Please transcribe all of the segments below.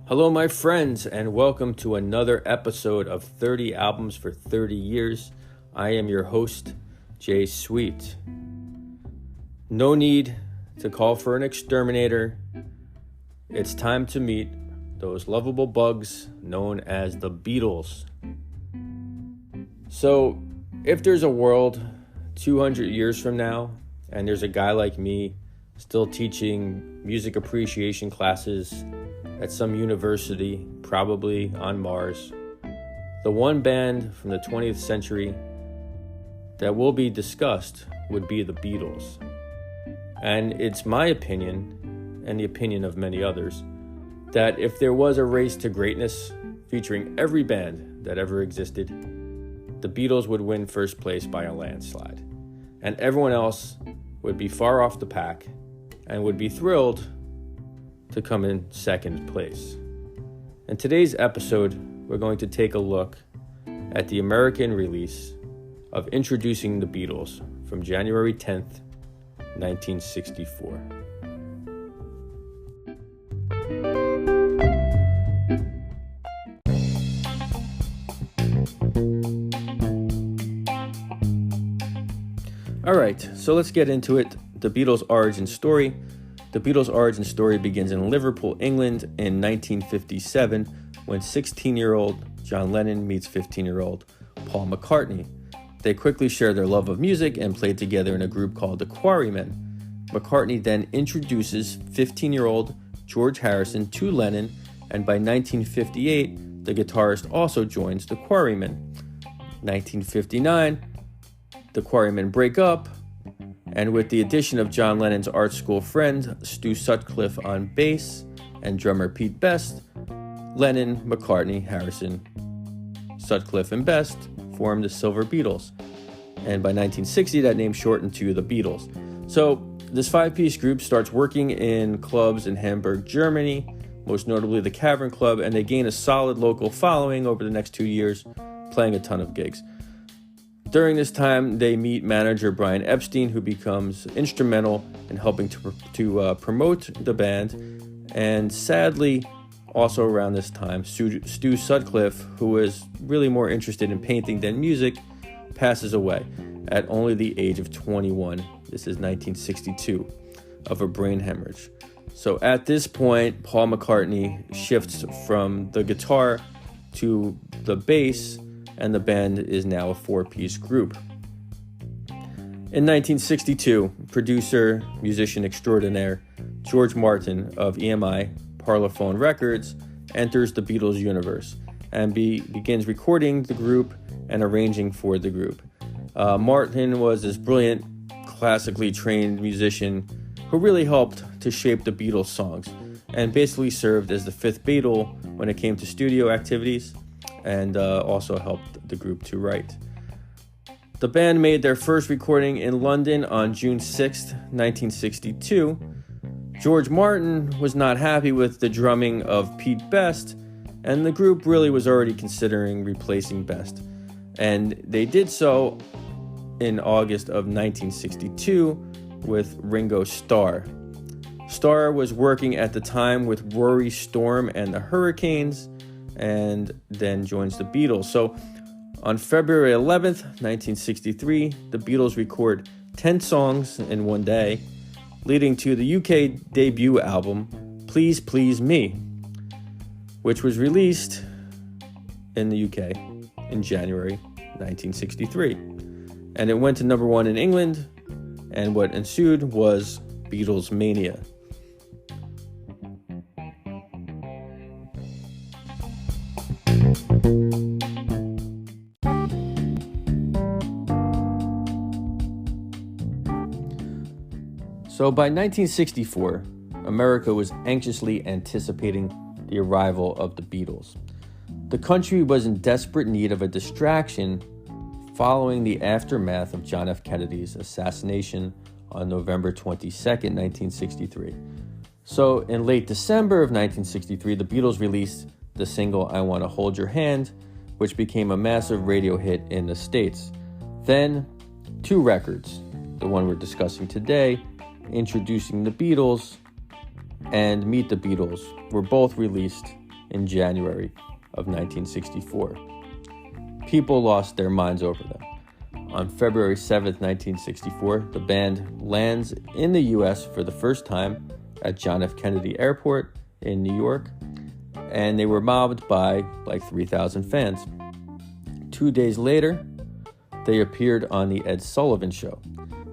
Hello, my friends, and welcome to another episode of 30 Albums for 30 Years. I am your host, Jay Sweet. No need to call for an exterminator. It's time to meet those lovable bugs known as the Beatles. So, if there's a world 200 years from now, and there's a guy like me still teaching music appreciation classes at some university, probably on Mars, the one band from the 20th century that will be discussed would be the Beatles. And it's my opinion, and the opinion of many others, that if there was a race to greatness featuring every band that ever existed, the Beatles would win first place by a landslide. And everyone else would be far off the pack and would be thrilled to come in second place. In today's episode, we're going to take a look at the American release of Introducing the Beatles from January 10th, 1964. All right, so let's get into it. The Beatles' origin story. The Beatles' origin story begins in Liverpool, England in 1957 when 16-year-old John Lennon meets 15-year-old Paul McCartney. They quickly share their love of music and played together in a group called the Quarrymen. McCartney then introduces 15-year-old George Harrison to Lennon, and by 1958, the guitarist also joins the Quarrymen. 1959, the Quarrymen break up, and with the addition of John Lennon's art school friend Stu Sutcliffe on bass and drummer Pete Best, Lennon, McCartney, Harrison, Sutcliffe, and Best formed the Silver Beatles. And by 1960, that name shortened to the Beatles. So this five-piece group starts working in clubs in Hamburg, Germany, most notably the Cavern Club, and they gain a solid local following over the next 2 years, playing a ton of gigs. During this time, they meet manager Brian Epstein, who becomes instrumental in helping to promote the band. And sadly, also around this time, Stu Sutcliffe, who was really more interested in painting than music, passes away at only the age of 21. This is 1962, of a brain hemorrhage. So at this point, Paul McCartney shifts from the guitar to the bass, and the band is now a four-piece group. In 1962, producer, musician extraordinaire George Martin of EMI, Parlophone Records, enters the Beatles universe and begins recording the group and arranging for the group. Martin was this brilliant, classically trained musician who really helped to shape the Beatles songs and basically served as the fifth Beatle when it came to studio activities, and also helped the group to write. The band made their first recording in London on June 6th, 1962. George Martin was not happy with the drumming of Pete Best, and the group really was already considering replacing Best. And they did so in August of 1962 with Ringo Starr. Starr was working at the time with Rory Storm and the Hurricanes, and then joins the Beatles. So on February 11th, 1963, the Beatles record 10 songs in one day, leading to the UK debut album, Please Please Me, which was released in the UK in January 1963. And it went to number one in England, and what ensued was Beatles Mania. So by 1964, America was anxiously anticipating the arrival of the Beatles. The country was in desperate need of a distraction following the aftermath of John F. Kennedy's assassination on November 22nd, 1963. So in late December of 1963, the Beatles released the single I Want to Hold Your Hand, which became a massive radio hit in the States. Then, two records, the one we're discussing today, Introducing the Beatles and Meet the Beatles, were both released in January of 1964. People lost their minds over them. On February 7th, 1964, the band lands in the U.S. for the first time at John F. Kennedy Airport in New York, and they were mobbed by like 3,000 fans. 2 days later, they appeared on the Ed Sullivan Show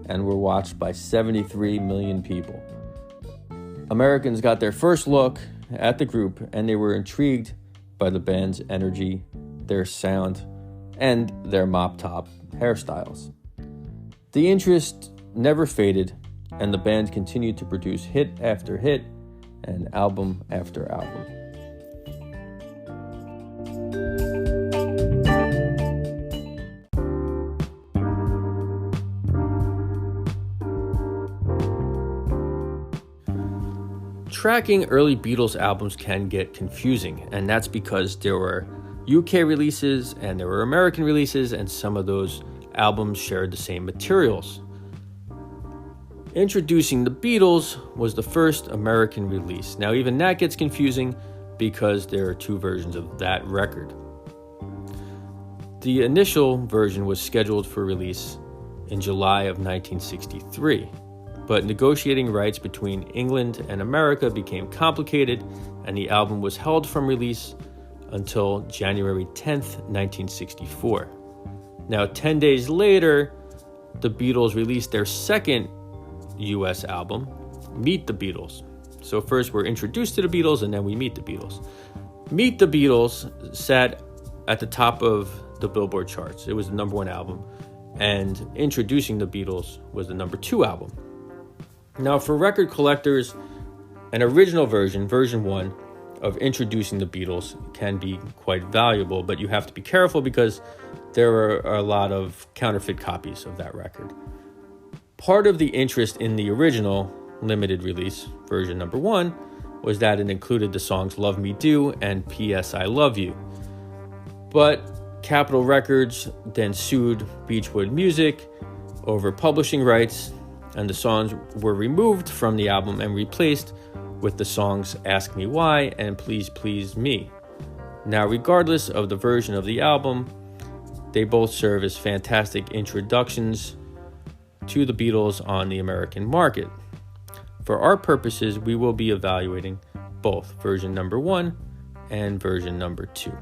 and were watched by 73 million people. Americans got their first look at the group, and they were intrigued by the band's energy, their sound, and their moptop hairstyles. The interest never faded, and the band continued to produce hit after hit and album after album. Tracking early Beatles albums can get confusing, and that's because there were UK releases and there were American releases, and some of those albums shared the same materials. Introducing the Beatles was the first American release. Now even that gets confusing because there are two versions of that record. The initial version was scheduled for release in July of 1963, but negotiating rights between England and America became complicated, and the album was held from release until January 10th, 1964. Now, 10 days later, the Beatles released their second US album, Meet the Beatles. So first we're introduced to the Beatles, and then we meet the Beatles. Meet the Beatles sat at the top of the Billboard charts. It was the number one album, and Introducing the Beatles was the number two album. Now, for record collectors, an original version, version 1, of Introducing the Beatles can be quite valuable, but you have to be careful because there are a lot of counterfeit copies of that record. Part of the interest in the original limited release, version number 1, was that it included the songs Love Me Do and P.S. I Love You. But Capitol Records then sued Beechwood Music over publishing rights, and the songs were removed from the album and replaced with the songs Ask Me Why and Please Please Me. Now, regardless of the version of the album, they both serve as fantastic introductions to the Beatles on the American market. For our purposes, we will be evaluating both version number 1 and version number 2.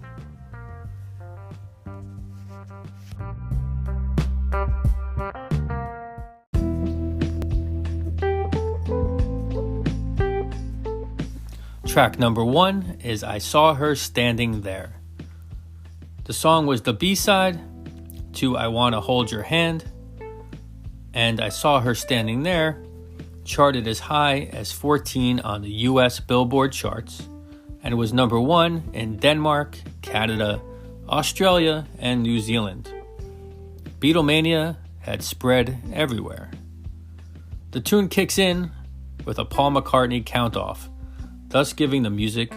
Track number 1 is I Saw Her Standing There. The song was the B-side to I Wanna Hold Your Hand, and I Saw Her Standing There charted as high as 14 on the US Billboard charts, and was number 1 in Denmark, Canada, Australia, and New Zealand. Beatlemania had spread everywhere. The tune kicks in with a Paul McCartney count-off, thus giving the music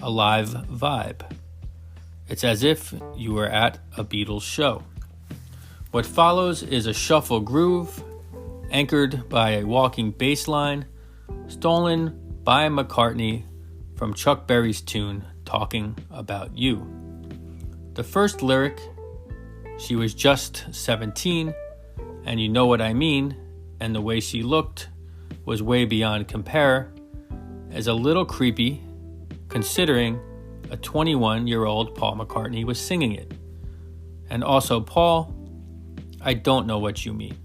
a live vibe. It's as if you were at a Beatles show. What follows is a shuffle groove, anchored by a walking bass line, stolen by McCartney from Chuck Berry's tune, Talking About You. The first lyric, she was just 17, and you know what I mean, and the way she looked was way beyond compare, is a little creepy, considering a 21-year-old Paul McCartney was singing it. And also, Paul, I don't know what you mean.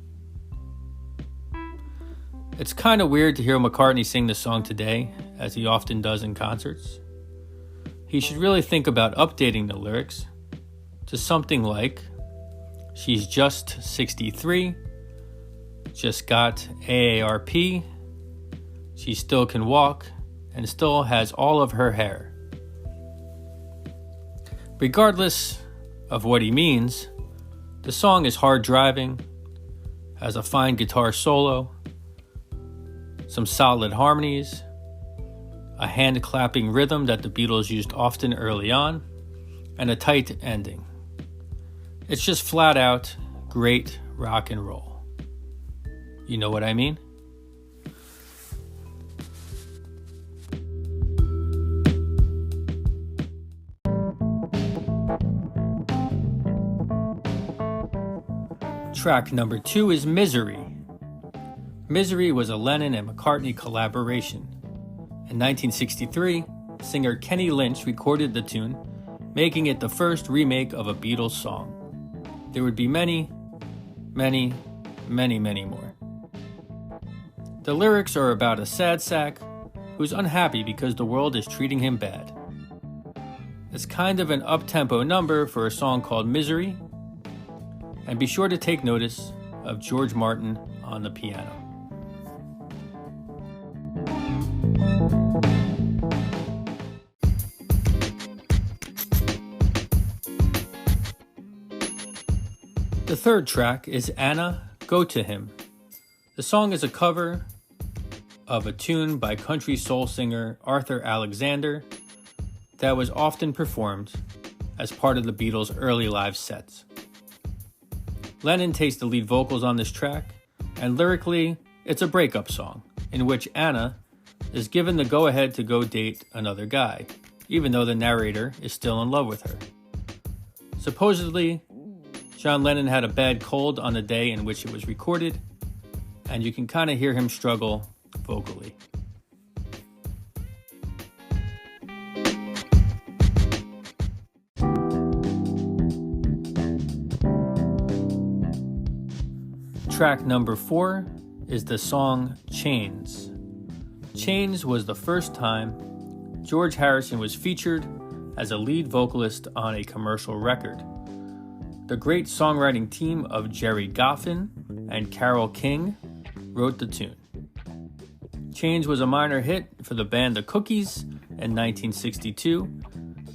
It's kind of weird to hear McCartney sing the song today, as he often does in concerts. He should really think about updating the lyrics to something like, she's just 63, just got AARP, she still can walk, and still has all of her hair. Regardless of what he means, the song is hard driving, has a fine guitar solo, some solid harmonies, a hand-clapping rhythm that the Beatles used often early on, and a tight ending. It's just flat out great rock and roll. You know what I mean? Track number 2 is Misery. Misery was a Lennon and McCartney collaboration. In 1963, singer Kenny Lynch recorded the tune, making it the first remake of a Beatles song. There would be many, many, many, many more. The lyrics are about a sad sack who's unhappy because the world is treating him bad. It's kind of an up-tempo number for a song called Misery, and be sure to take notice of George Martin on the piano. The third track is Anna, Go to Him. The song is a cover of a tune by country soul singer Arthur Alexander that was often performed as part of the Beatles' early live sets. Lennon takes the lead vocals on this track, and lyrically, it's a breakup song in which Anna is given the go-ahead to go date another guy, even though the narrator is still in love with her. Supposedly, John Lennon had a bad cold on the day in which it was recorded, and you can kind of hear him struggle vocally. Track number 4 is the song Chains. Chains was the first time George Harrison was featured as a lead vocalist on a commercial record. The great songwriting team of Jerry Goffin and Carole King wrote the tune. Chains was a minor hit for the band The Cookies in 1962.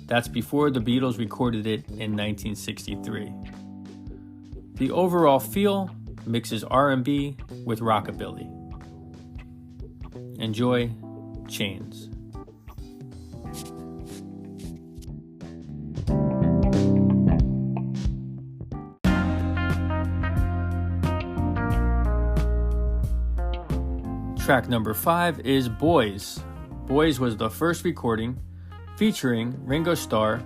That's before the Beatles recorded it in 1963. The overall feel mixes R&B with rockabilly. Enjoy Chains. Track number 5 is Boys. Boys was the first recording featuring Ringo Starr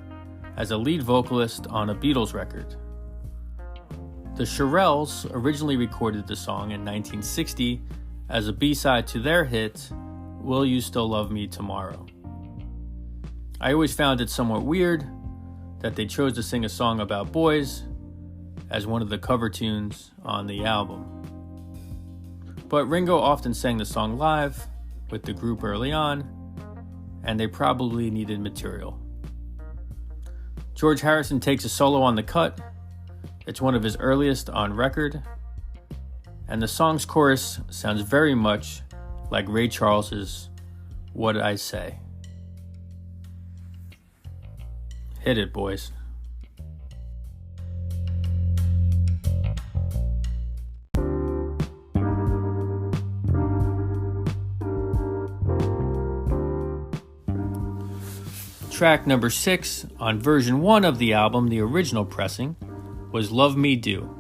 as a lead vocalist on a Beatles record. The Shirelles originally recorded the song in 1960 as a B-side to their hit, Will You Still Love Me Tomorrow? I always found it somewhat weird that they chose to sing a song about boys as one of the cover tunes on the album. But Ringo often sang the song live with the group early on, and they probably needed material. George Harrison takes a solo on the cut. It's one of his earliest on record, and the song's chorus sounds very much like Ray Charles's What'd I Say? Hit it, boys. Track number 6 on version 1 of the album, the original pressing, was Love Me Do.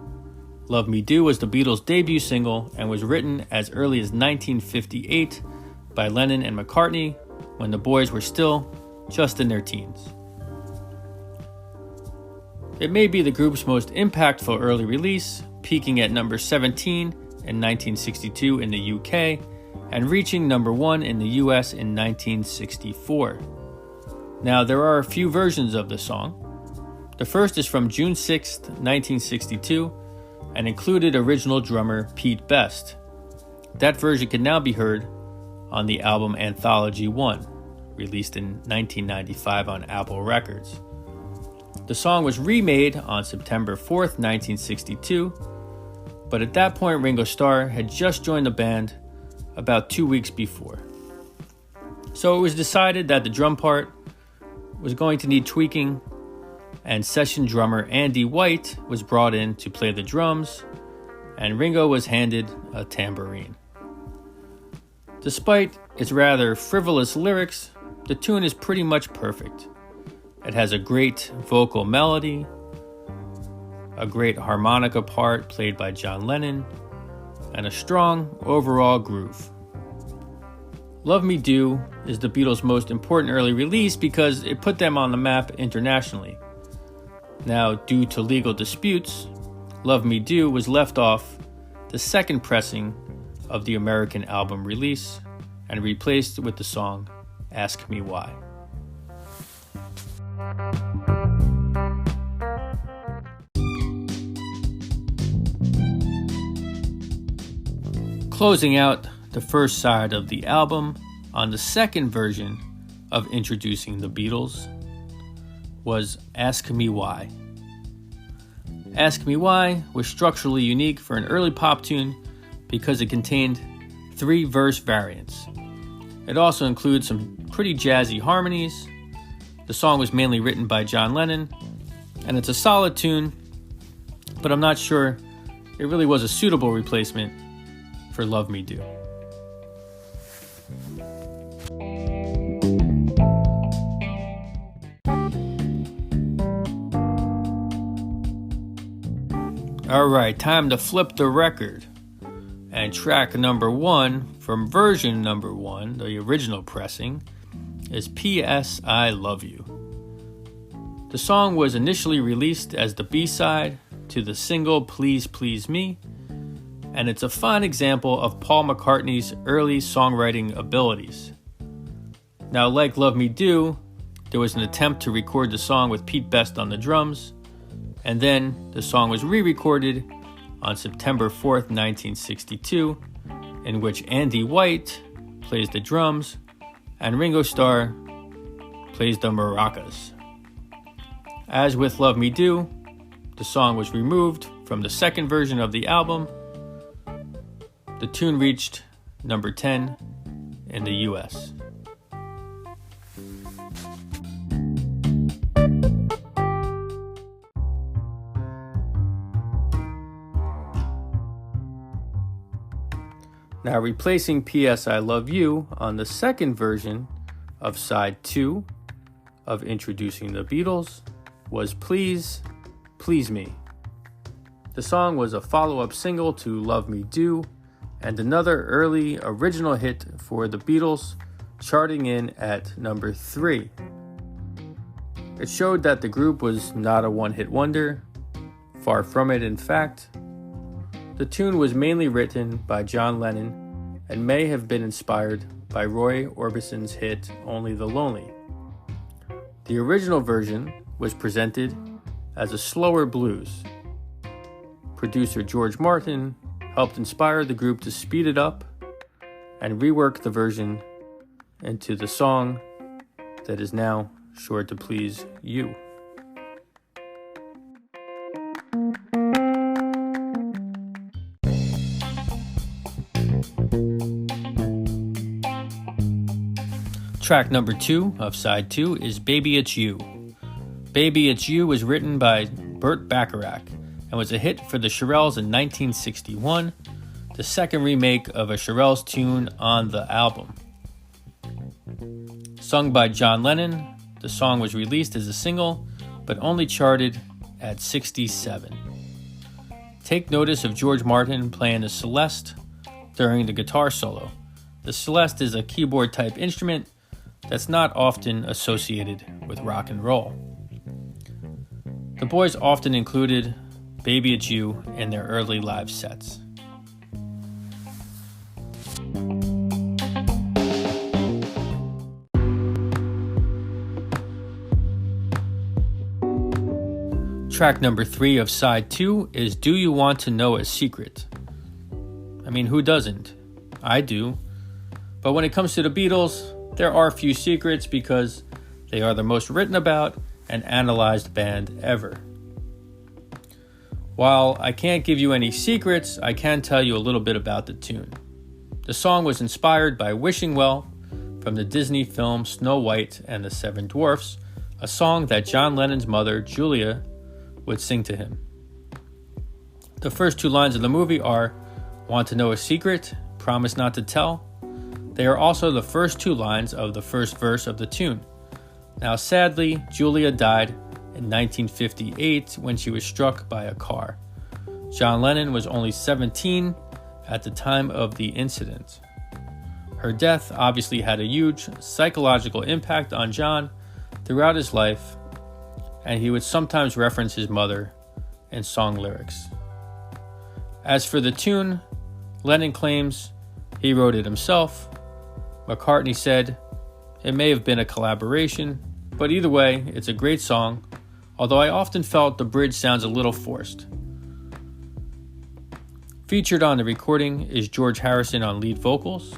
Love Me Do was the Beatles' debut single and was written as early as 1958 by Lennon and McCartney when the boys were still just in their teens. It may be the group's most impactful early release, peaking at number 17 in 1962 in the UK and reaching number 1 in the US in 1964. Now, there are a few versions of the song. The first is from June 6, 1962, and included original drummer Pete Best. That version can now be heard on the album Anthology 1, released in 1995 on Apple Records. The song was remade on September 4th, 1962, but at that point Ringo Starr had just joined the band about 2 weeks before. So it was decided that the drum part was going to need tweaking, and session drummer Andy White was brought in to play the drums, and Ringo was handed a tambourine. Despite its rather frivolous lyrics, the tune is pretty much perfect. It has a great vocal melody, a great harmonica part played by John Lennon, and a strong overall groove. Love Me Do is the Beatles' most important early release because it put them on the map internationally. Now, due to legal disputes, Love Me Do was left off the second pressing of the American album release and replaced with the song Ask Me Why. Closing out the first side of the album on the second version of Introducing the Beatles was Ask Me Why. Ask Me Why was structurally unique for an early pop tune because it contained 3 verse variants. It also includes some pretty jazzy harmonies. The song was mainly written by John Lennon, and it's a solid tune, but I'm not sure it really was a suitable replacement for Love Me Do. Alright, time to flip the record. And track number 1 from version number 1, the original pressing, is P.S. I Love You. The song was initially released as the B-side to the single Please Please Me, and it's a fine example of Paul McCartney's early songwriting abilities. Now, like Love Me Do, there was an attempt to record the song with Pete Best on the drums, and then the song was re-recorded on September 4th, 1962, in which Andy White plays the drums and Ringo Starr plays the maracas. As with Love Me Do, the song was removed from the second version of the album. The tune reached number 10 in the US. Now, replacing P.S. I Love You on the second version of side 2 of Introducing the Beatles was Please, Please Me. The song was a follow-up single to Love Me Do and another early original hit for the Beatles, charting in at number 3. It showed that the group was not a one-hit wonder. Far from it, in fact. The tune was mainly written by John Lennon and may have been inspired by Roy Orbison's hit Only the Lonely. The original version was presented as a slower blues. Producer George Martin helped inspire the group to speed it up and rework the version into the song that is now sure to please you. Track number 2 of side 2 is Baby It's You. Baby It's You was written by Burt Bacharach and was a hit for the Shirelles in 1961, the second remake of a Shirelles tune on the album. Sung by John Lennon, the song was released as a single, but only charted at 67. Take notice of George Martin playing the celeste during the guitar solo. The celeste is a keyboard-type instrument that's not often associated with rock and roll. The boys often included Baby It's You in their early live sets. Track number 3 of side 2 is Do You Want to Know a Secret? I mean, who doesn't? I do. But when it comes to the Beatles, there are few secrets because they are the most written about and analyzed band ever. While I can't give you any secrets, I can tell you a little bit about the tune. The song was inspired by Wishing Well from the Disney film Snow White and the Seven Dwarfs, a song that John Lennon's mother, Julia, would sing to him. The first 2 lines of the movie are, Want to know a secret? Promise not to tell. They are also the first 2 lines of the first verse of the tune. Now, sadly, Julia died in 1958 when she was struck by a car. John Lennon was only 17 at the time of the incident. Her death obviously had a huge psychological impact on John throughout his life, and he would sometimes reference his mother in song lyrics. As for the tune, Lennon claims he wrote it himself. McCartney said it may have been a collaboration, but either way, it's a great song, although I often felt the bridge sounds a little forced. Featured on the recording is George Harrison on lead vocals.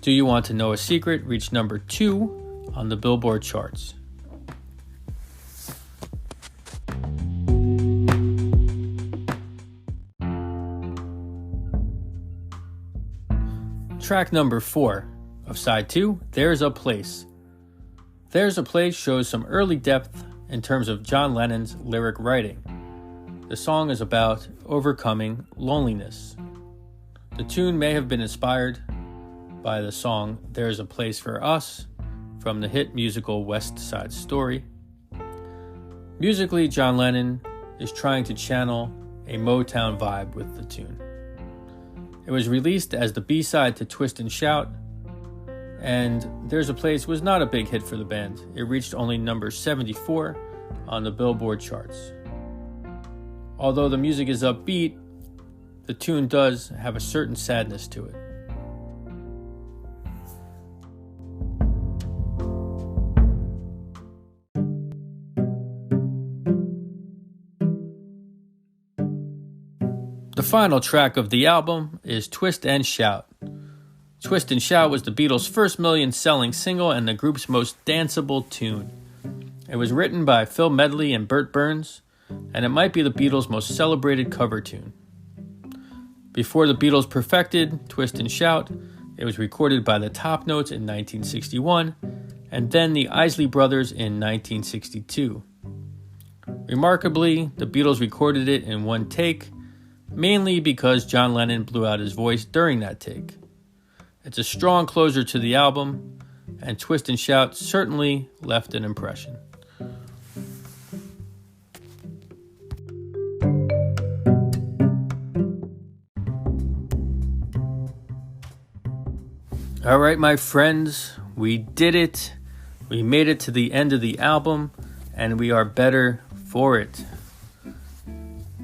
Do You Want to Know a Secret reached number 2 on the Billboard charts. Track number 4 of side 2, There's a Place. There's a Place shows some early depth in terms of John Lennon's lyric writing. The song is about overcoming loneliness. The tune may have been inspired by the song There's a Place for Us from the hit musical West Side Story. Musically, John Lennon is trying to channel a Motown vibe with the tune. It was released as the B-side to Twist and Shout, and There's a Place was not a big hit for the band. It reached only number 74 on the Billboard charts. Although the music is upbeat, the tune does have a certain sadness to it. The final track of the album is Twist and Shout. Twist and Shout was the Beatles' first million-selling single and the group's most danceable tune. It was written by Phil Medley and Burt Burns, and it might be the Beatles' most celebrated cover tune. Before the Beatles perfected Twist and Shout, it was recorded by the Top Notes in 1961, and then the Isley Brothers in 1962. Remarkably, the Beatles recorded it in one take, mainly because John Lennon blew out his voice during that take. It's a strong closer to the album, and Twist and Shout certainly left an impression. All right, my friends, we did it. We made it to the end of the album, and we are better for it.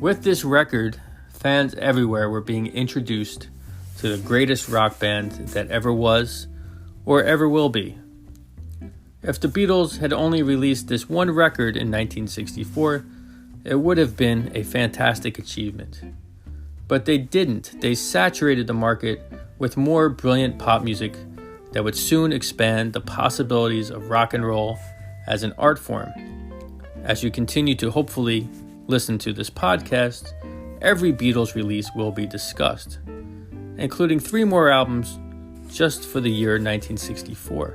With this record, fans everywhere were being introduced to the greatest rock band that ever was or ever will be. If the Beatles had only released this one record in 1964, it would have been a fantastic achievement. But they didn't. They saturated the market with more brilliant pop music that would soon expand the possibilities of rock and roll as an art form. As you continue to hopefully listen to this podcast, every Beatles release will be discussed, including 3 more albums just for the year 1964.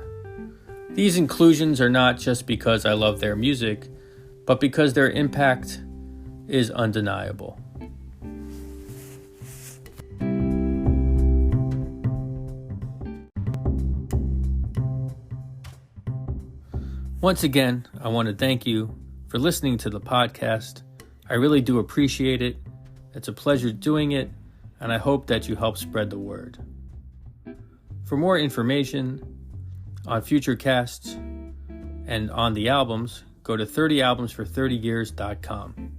These inclusions are not just because I love their music, but because their impact is undeniable. Once again, I want to thank you for listening to the podcast. I really do appreciate it. It's a pleasure doing it, and I hope that you help spread the word. For more information on future casts and on the albums, go to 30albumsfor30years.com.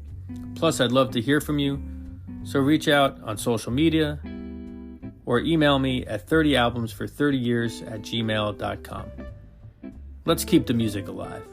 Plus, I'd love to hear from you, so reach out on social media or email me at 30albumsfor30years@gmail.com. Let's keep the music alive.